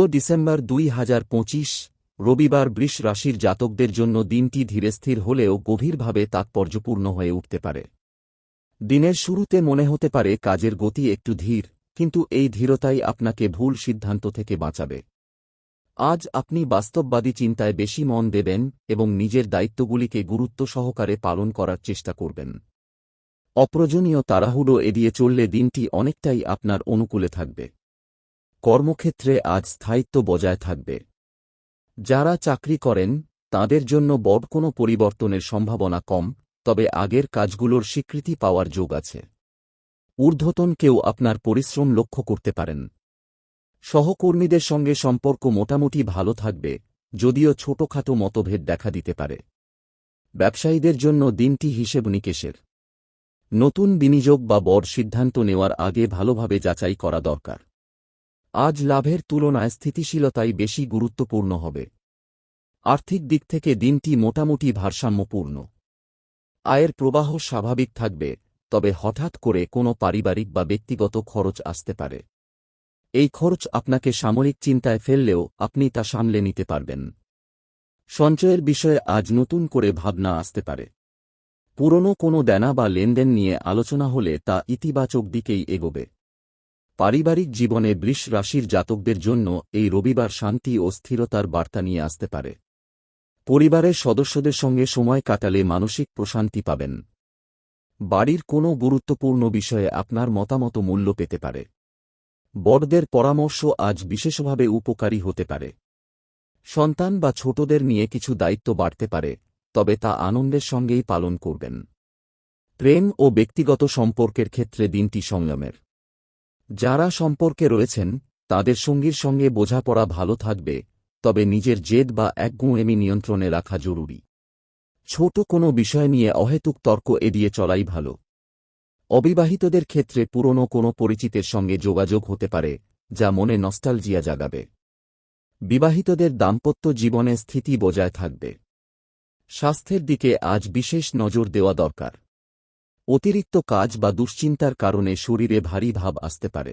December 2025 রবিবার বৃষ রাশির জাতকদের জন্য দিনটি ধীরস্থির হলেও গভীরভাবে তাৎপর্যপূর্ণ হয়ে উঠতে পারে। দিনের শুরুতে মনে হতে পারে কাজের গতি একটু ধীর, কিন্তু এই ধীরতাই আপনাকে ভুল সিদ্ধান্ত থেকে বাঁচাবে। আজ আপনি বাস্তববাদী চিন্তায় বেশি মন দেবেন এবং নিজের দায়িত্বগুলিকে গুরুত্ব সহকারে পালন করার চেষ্টা করবেন। অপ্রয়োজনীয় তাড়াহুড়ো এড়িয়ে চললে দিনটি অনেকটাই আপনার অনুকূলে থাকবে। কর্মক্ষেত্রে আজ স্থায়িত্ব বজায় থাকবে। যারা চাকরি করেন তাঁদের জন্য বড় কোনো পরিবর্তনের সম্ভাবনা কম, তবে আগের কাজগুলোর স্বীকৃতি পাওয়ার যোগ আছে। ঊর্ধ্বতন কেউ আপনার পরিশ্রম লক্ষ্য করতে পারেন। সহকর্মীদের সঙ্গে সম্পর্ক মোটামুটি ভালো থাকবে, যদিও ছোটখাটো মতভেদ দেখা দিতে পারে। ব্যবসায়ীদের জন্য দিনটি হিসেব নিকেশের। নতুন বিনিয়োগ বা বড় সিদ্ধান্ত নেওয়ার আগে ভালোভাবে যাচাই করা দরকার। আজ লাভের তুলনায় স্থিতিশীলতাই বেশি গুরুত্বপূর্ণ হবে। আর্থিক দিক থেকে দিনটি মোটামুটি ভারসাম্যপূর্ণ। আয়ের প্রবাহ স্বাভাবিক থাকবে, তবে হঠাৎ করে কোনো পারিবারিক বা ব্যক্তিগত খরচ আসতে পারে। এই খরচ আপনাকে সাময়িক চিন্তায় ফেললেও আপনি তা সামলে নিতে পারবেন। সঞ্চয়ের বিষয়ে আজ নতুন করে ভাবনা আসতে পারে। পুরনো কোনো দেনা বা লেনদেন নিয়ে আলোচনা হলে তা ইতিবাচক দিকেই এগোবে। পারিবারিক জীবনে বৃষ রাশির জাতকদের জন্য এই রবিবার শান্তি ও স্থিরতার বার্তা নিয়ে আসতে পারে। পরিবারের সদস্যদের সঙ্গে সময় কাটালে মানসিক প্রশান্তি পাবেন। বাড়ির কোনো গুরুত্বপূর্ণ বিষয়ে আপনার মতামত মূল্য পেতে পারে। বড়দের পরামর্শ আজ বিশেষভাবে উপকারী হতে পারে। সন্তান বা ছোটদের নিয়ে কিছু দায়িত্ব বাড়তে পারে, তবে তা আনন্দের সঙ্গেই পালন করবেন। প্রেম ও ব্যক্তিগত সম্পর্কের ক্ষেত্রে দিনটি সংযমের। যারা সম্পর্কে রয়েছেন তাদের সঙ্গীর সঙ্গে বোঝাপড়া ভালো থাকবে, তবে নিজের জেদ বা একগুঁয়েমি নিয়ন্ত্রণে রাখা জরুরি। ছোট কোনো বিষয় নিয়ে অহেতুক তর্ক এড়িয়ে চলাই ভালো। অবিবাহিতদের ক্ষেত্রে পুরনো কোনো পরিচিতের সঙ্গে যোগাযোগ হতে পারে, যা মনে নস্টালজিয়া জাগাবে। বিবাহিতদের দাম্পত্য জীবনে স্থিতি বজায় থাকবে। স্বাস্থ্যের দিকে আজ বিশেষ নজর দেওয়া দরকার। অতিরিক্ত কাজ বা দুশ্চিন্তার কারণে শরীরে ভারী ভাব আসতে পারে।